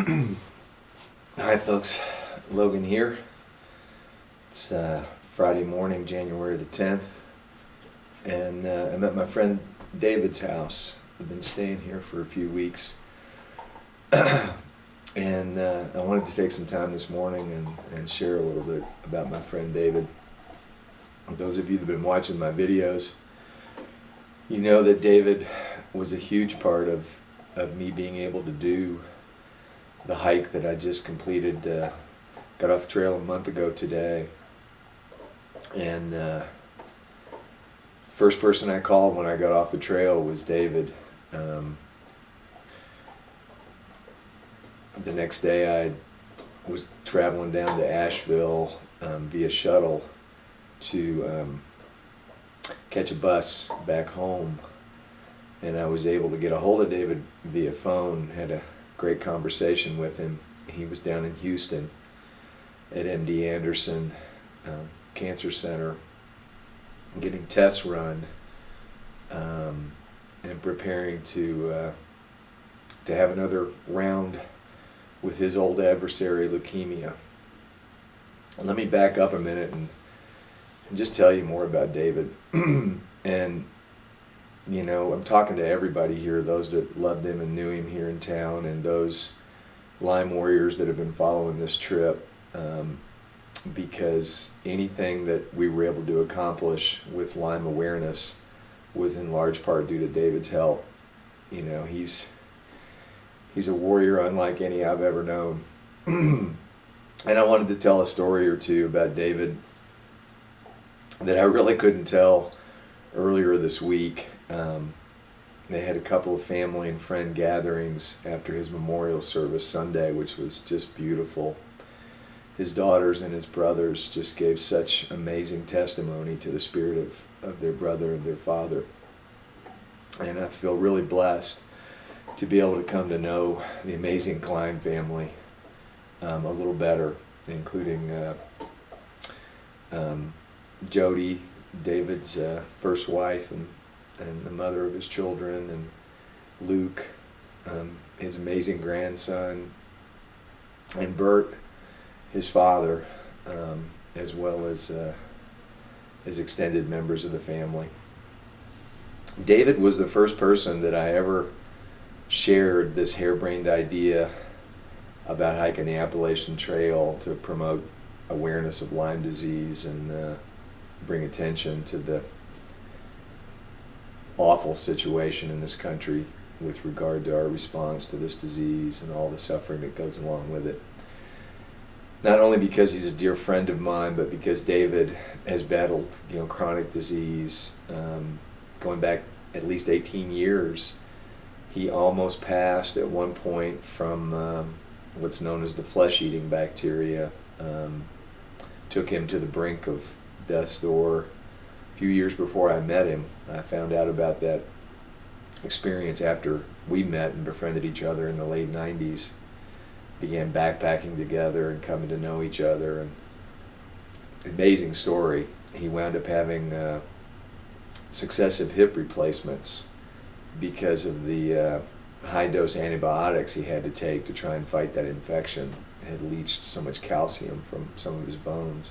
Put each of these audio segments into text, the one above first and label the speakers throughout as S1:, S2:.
S1: Hi folks, Logan here. It's Friday morning, January the 10th, and I'm at my friend David's house. I've been staying here for a few weeks, and I wanted to take some time this morning and share a little bit about my friend David. Those of you that have been watching my videos, you know that David was a huge part of me being able to do the hike that I just completed. Got off the trail a month ago today, and first person I called when I got off the trail was David. The next day I was traveling down to Asheville via shuttle to catch a bus back home, and I was able to get a hold of David via phone. Had a great conversation with him. He was down in Houston at MD Anderson Cancer Center getting tests run and preparing to have another round with his old adversary, leukemia. And let me back up a minute and just tell you more about David. And you know, I'm talking to everybody here, those that loved him and knew him here in town, and those Lyme warriors that have been following this trip, because anything that we were able to accomplish with Lyme awareness was in large part due to David's help. You know, he's a warrior unlike any I've ever known. And I wanted to tell a story or two about David that I really couldn't tell earlier this week. They had a couple of family and friend gatherings after his memorial service Sunday, which was just beautiful. His daughters and his brothers just gave such amazing testimony to the spirit of their brother and their father. And I feel really blessed to be able to come to know the amazing Klein family a little better, including Jody, David's first wife, and the mother of his children, and Luke, his amazing grandson, and Bert, his father, as well as his extended members of the family. David was the first person that I ever shared this harebrained idea about hiking the Appalachian Trail to promote awareness of Lyme disease and bring attention to the awful situation in this country with regard to our response to this disease and all the suffering that goes along with it. Not only because he's a dear friend of mine, but because David has battled, chronic disease going back at least 18 years. He almost passed at one point from what's known as the flesh-eating bacteria. Took him to the brink of death's door. A few years before I met him, I found out about that experience after we met and befriended each other in the late 90s. Began backpacking together and coming to know each other. And amazing story. He wound up having successive hip replacements because of the high-dose antibiotics he had to take to try and fight that infection. It had leached so much calcium from some of his bones.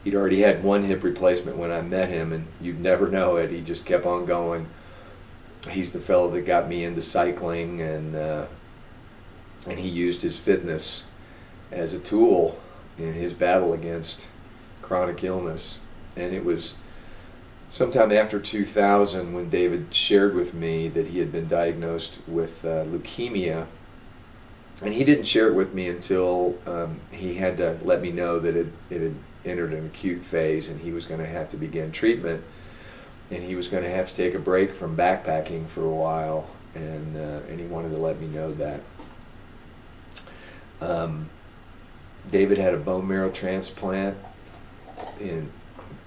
S1: He'd already had one hip replacement when I met him, and you'd never know it. He just kept on going. He's the fellow that got me into cycling, and he used his fitness as a tool in his battle against chronic illness. And it was sometime after 2000 when David shared with me that he had been diagnosed with leukemia. And he didn't share it with me until he had to let me know that it had entered an acute phase and he was going to have to begin treatment, and he was going to have to take a break from backpacking for a while, and he wanted to let me know that. David had a bone marrow transplant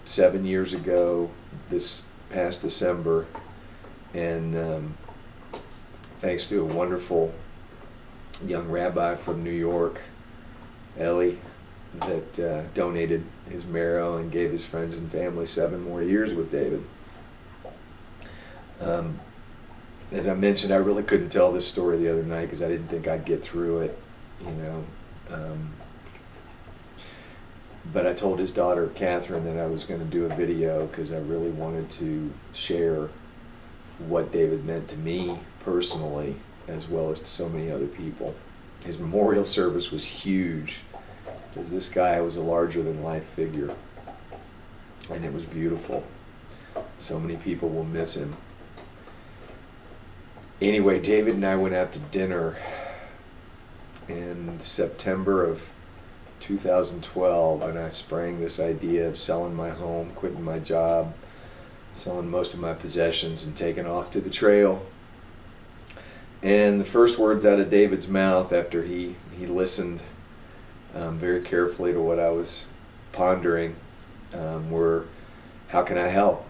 S1: 7 years ago this past December, and thanks to a wonderful young rabbi from New York, Ellie, that donated his marrow and gave his friends and family 7 more years with David. As I mentioned, I really couldn't tell this story the other night because I didn't think I'd get through it. you know. But I told his daughter, Catherine, that I was going to do a video because I really wanted to share what David meant to me personally, as well as to so many other people. His memorial service was huge, because this guy was a larger-than-life figure, and it was beautiful. So many people will miss him. Anyway, David and I went out to dinner in September of 2012, and I sprang this idea of selling my home, quitting my job, selling most of my possessions, and taking off to the trail. And the first words out of David's mouth after he listened very carefully to what I was pondering were, "How can I help?"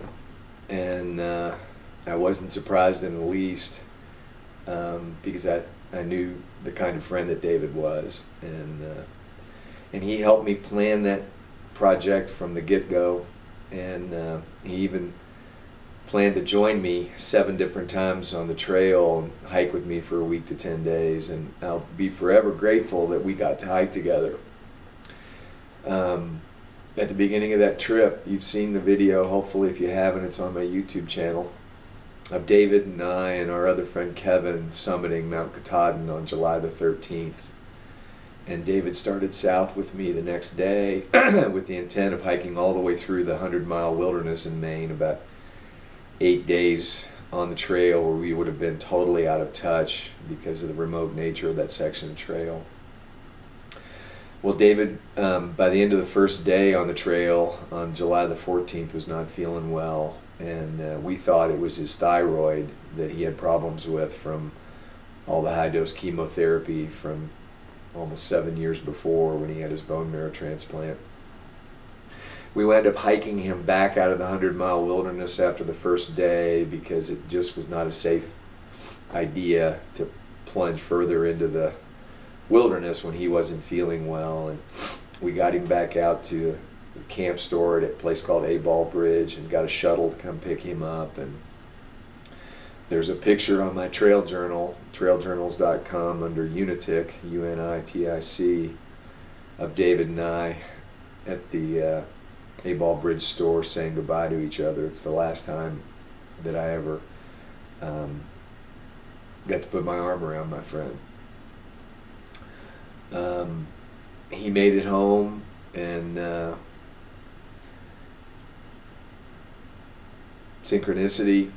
S1: And I wasn't surprised in the least, because I knew the kind of friend that David was, and he helped me plan that project from the get-go, and he even planned to join me 7 different times on the trail and hike with me for a week to 10 days, and I'll be forever grateful that we got to hike together. At the beginning of that trip, you've seen the video, hopefully if you haven't, it's on my YouTube channel, of David and I and our other friend Kevin summiting Mount Katahdin on July the 13th. And David started south with me the next day with the intent of hiking all the way through the 100-mile wilderness in Maine, about 8 days on the trail where we would have been totally out of touch because of the remote nature of that section of trail. Well, David, by the end of the first day on the trail, on July the 14th, was not feeling well, and we thought it was his thyroid that he had problems with from all the high-dose chemotherapy from almost 7 years before when he had his bone marrow transplant. We wound up hiking him back out of the 100-mile wilderness after the first day because it just was not a safe idea to plunge further into the wilderness when he wasn't feeling well. And we got him back out to the camp store at a place called A Bridge and got a shuttle to come pick him up. And there's a picture on my trail journal, trailjournals.com, under Unitic, UNITIC, of David and I at the A Bridge store saying goodbye to each other. It's the last time that I ever got to put my arm around my friend. He made it home, and synchronicity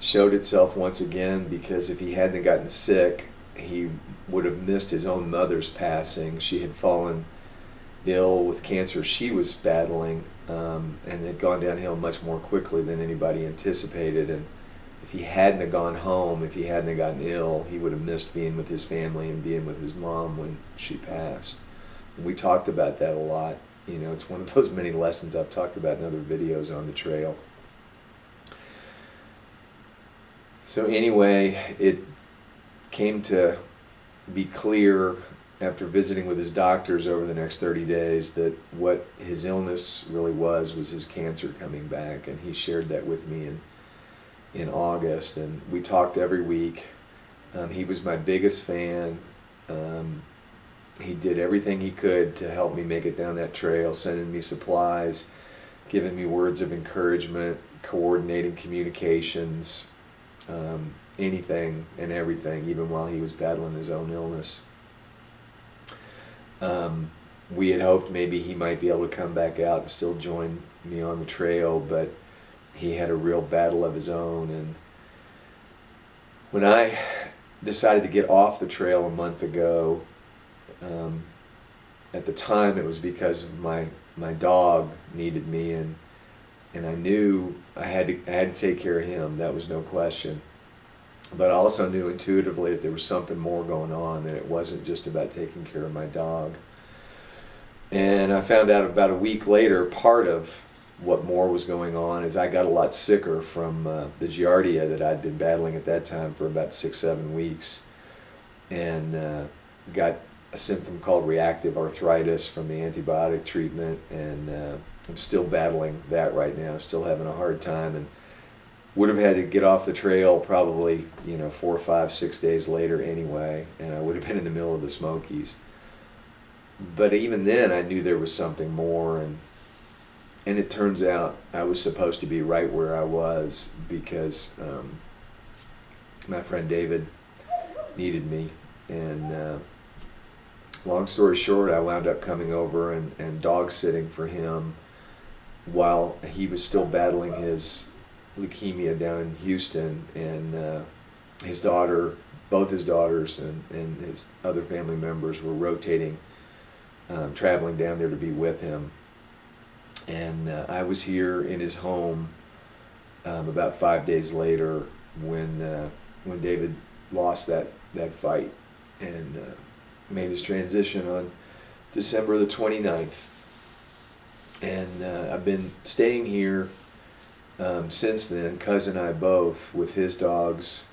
S1: showed itself once again, because if he hadn't gotten sick, he would have missed his own mother's passing. She had fallen ill with cancer she was battling, and had gone downhill much more quickly than anybody anticipated. And if he hadn't have gone home, if he hadn't have gotten ill, he would have missed being with his family and being with his mom when she passed. And we talked about that a lot. You know, it's one of those many lessons I've talked about in other videos on the trail. So anyway, it came to be clear after visiting with his doctors over the next 30 days that what his illness really was his cancer coming back, and he shared that with me in August, and we talked every week. He was my biggest fan. He did everything he could to help me make it down that trail, sending me supplies, giving me words of encouragement, coordinating communications, anything and everything, even while he was battling his own illness. We had hoped maybe he might be able to come back out and still join me on the trail, but he had a real battle of his own. And when I decided to get off the trail a month ago, at the time it was because my dog needed me, and I knew I had to take care of him. That was no question. But I also knew intuitively that there was something more going on, that it wasn't just about taking care of my dog. And I found out about a week later, part of what more was going on is I got a lot sicker from the giardia that I'd been battling at that time for about 6-7 weeks, and got a symptom called reactive arthritis from the antibiotic treatment, and I'm still battling that right now, still having a hard time. And would have had to get off the trail probably, 4, 5, 6 days later anyway, and I would have been in the middle of the Smokies. But even then, I knew there was something more, and it turns out I was supposed to be right where I was because my friend David needed me. And long story short, I wound up coming over and dog sitting for him while he was still battling his leukemia down in Houston, and his daughter, both his daughters and his other family members were rotating, traveling down there to be with him. And I was here in his home about 5 days later when David lost that fight and made his transition on December the 29th. And I've been staying here since then, cousin and I both, with his dogs,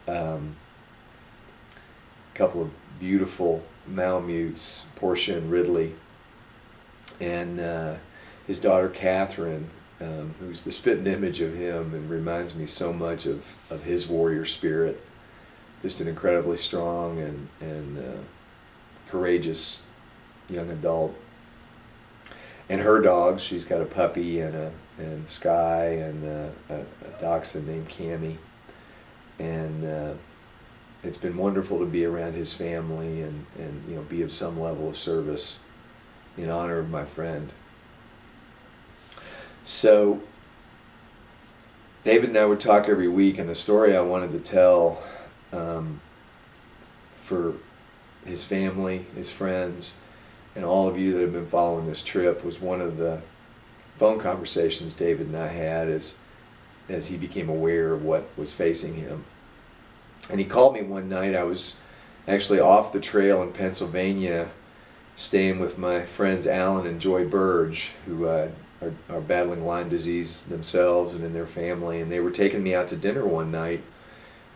S1: a couple of beautiful Malamutes, Portia and Ridley, and his daughter Catherine, who's the spitting image of him and reminds me so much of his warrior spirit. Just an incredibly strong and courageous young adult. And her dogs, she's got a puppy and Sky and a dachshund named Cammy. And it's been wonderful to be around his family and be of some level of service in honor of my friend. So David and I would talk every week, and the story I wanted to tell for his family, his friends, and all of you that have been following this trip was one of the phone conversations David and I had as he became aware of what was facing him. And he called me one night. I was actually off the trail in Pennsylvania, staying with my friends Alan and Joy Burge, who are battling Lyme disease themselves and in their family. And they were taking me out to dinner one night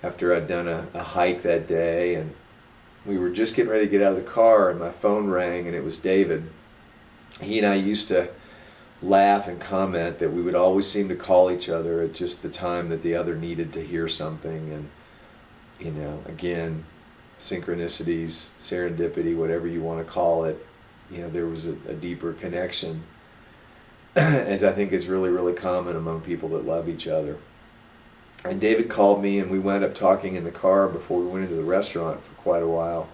S1: after I'd done a hike that day. And we were just getting ready to get out of the car, and my phone rang, and it was David. He and I used to laugh and comment that we would always seem to call each other at just the time that the other needed to hear something. And again, synchronicities, serendipity, whatever you want to call it, there was a deeper connection, as I think is really, really common among people that love each other. And David called me, and we wound up talking in the car before we went into the restaurant for quite a while.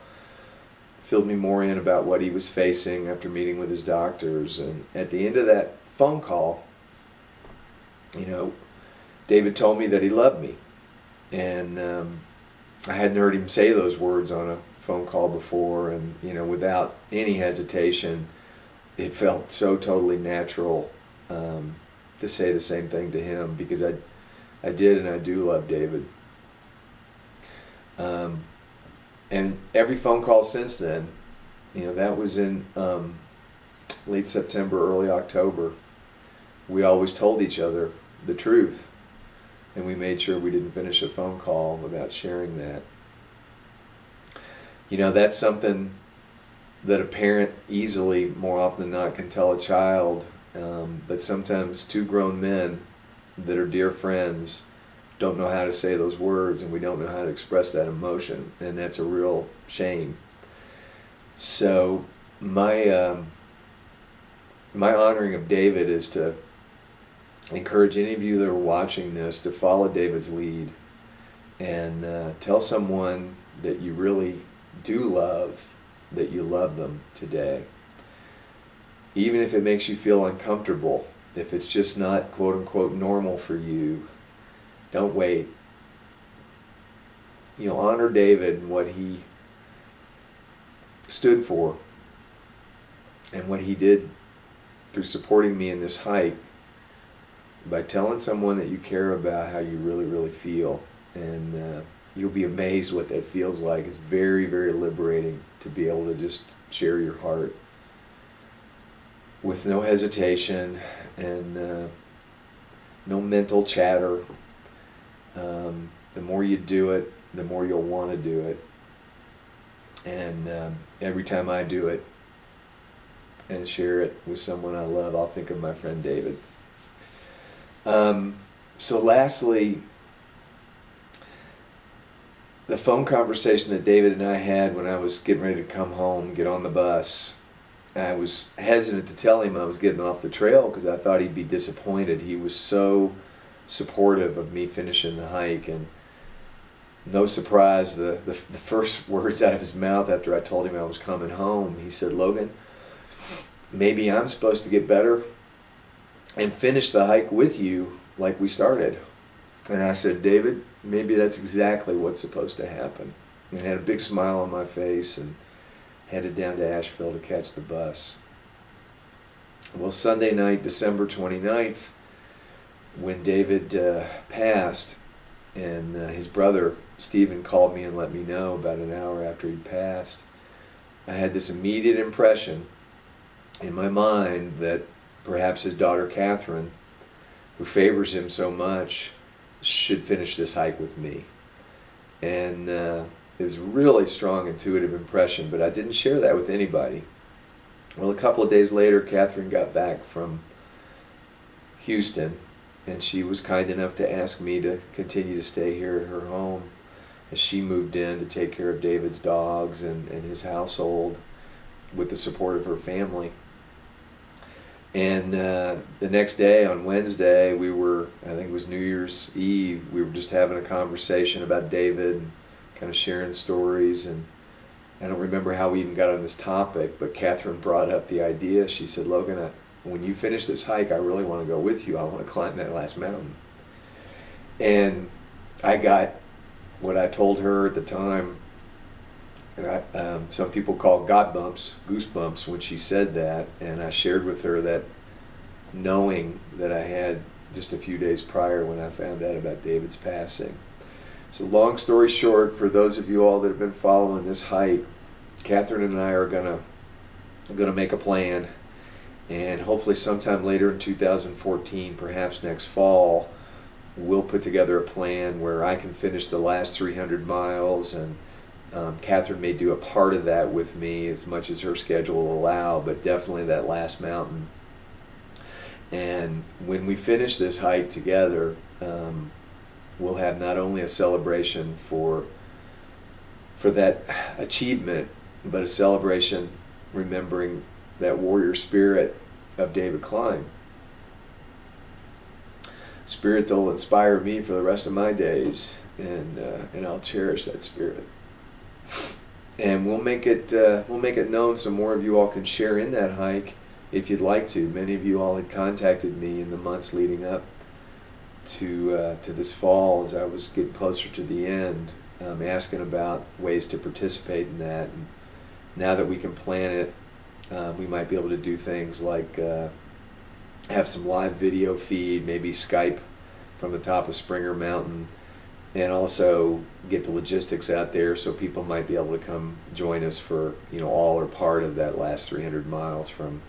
S1: Filled me more in about what he was facing after meeting with his doctors. And at the end of that phone call, David told me that he loved me. And I hadn't heard him say those words on a phone call before, and without any hesitation, it felt so totally natural to say the same thing to him, because I did and I do love David. And every phone call since then, that was in late September, early October, we always told each other the truth. And we made sure we didn't finish a phone call without sharing that. That's something that a parent easily, more often than not, can tell a child. But sometimes two grown men that are dear friends don't know how to say those words, and we don't know how to express that emotion. And that's a real shame. So my honoring of David is to encourage any of you that are watching this to follow David's lead and tell someone that you really do love that you love them today. Even if it makes you feel uncomfortable, if it's just not quote unquote normal for you, don't wait. Honor David and what he stood for and what he did through supporting me in this hike, by telling someone that you care about how you really, really feel. And you'll be amazed what that feels like. It's very, very liberating to be able to just share your heart with no hesitation and no mental chatter. The more you do it, the more you'll want to do it. And every time I do it and share it with someone I love, I'll think of my friend David. So lastly, the phone conversation that David and I had when I was getting ready to come home, get on the bus, I was hesitant to tell him I was getting off the trail because I thought he'd be disappointed. He was so supportive of me finishing the hike, and no surprise, the first words out of his mouth after I told him I was coming home, he said, "Logan, maybe I'm supposed to get better and finish the hike with you like we started." And I said, "David, maybe that's exactly what's supposed to happen." And I had a big smile on my face and headed down to Asheville to catch the bus. Well, Sunday night, December 29th, when David passed, and his brother Stephen called me and let me know about an hour after he'd passed, I had this immediate impression in my mind that perhaps his daughter Catherine, who favors him so much, should finish this hike with me. And it was a really strong intuitive impression, but I didn't share that with anybody. Well, a couple of days later, Catherine got back from Houston, and she was kind enough to ask me to continue to stay here at her home as she moved in to take care of David's dogs and his household with the support of her family. And the next day, on Wednesday, we were, I think it was New Year's Eve, we were just having a conversation about David and kind of sharing stories. And I don't remember how we even got on this topic, but Catherine brought up the idea. She said, "Logan, when you finish this hike, I really want to go with you. I want to climb that last mountain." And I got what I told her at the time, some people call God bumps, goosebumps, when she said that. And I shared with her that knowing that I had just a few days prior when I found out about David's passing. So long story short, for those of you all that have been following this hike, Catherine and I are gonna make a plan, and hopefully sometime later in 2014, perhaps next fall, we'll put together a plan where I can finish the last 300 miles, and Catherine may do a part of that with me as much as her schedule will allow, but definitely that last mountain. And when we finish this hike together, we'll have not only a celebration for that achievement, but a celebration remembering that warrior spirit of David Klein. Spirit that will inspire me for the rest of my days, and I'll cherish that spirit. And we'll make it known so more of you all can share in that hike if you'd like to. Many of you all had contacted me in the months leading up to this fall as I was getting closer to the end, asking about ways to participate in that. And now that we can plan it, we might be able to do things like have some live video feed, maybe Skype from the top of Springer Mountain, and also get the logistics out there so people might be able to come join us for all or part of that last 300 miles from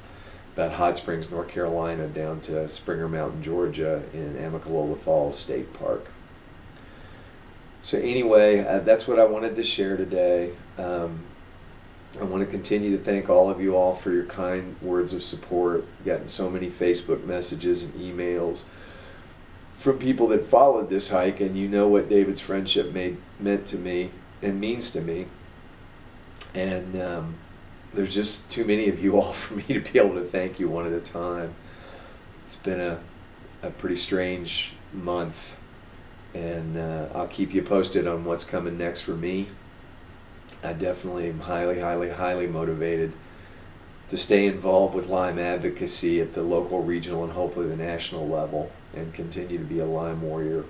S1: about Hot Springs, North Carolina, down to Springer Mountain, Georgia, in Amicalola Falls State Park. So anyway, that's what I wanted to share today. I want to continue to thank all of you all for your kind words of support. Gotten so many Facebook messages and emails from people that followed this hike, and you know what David's friendship meant to me and means to me. And there's just too many of you all for me to be able to thank you one at a time. It's been a pretty strange month, and I'll keep you posted on what's coming next for me. I definitely am highly, highly, highly motivated to stay involved with Lyme advocacy at the local, regional, and hopefully the national level, and continue to be a Lyme warrior.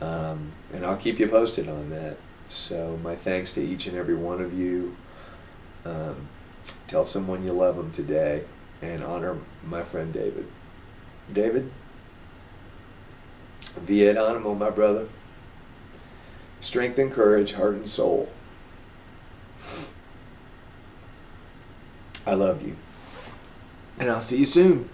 S1: And I'll keep you posted on that. So my thanks to each and every one of you. Tell someone you love them today, and honor my friend David. David, ET ANIMO, my brother. Strength and courage, heart and soul. I love you. And I'll see you soon.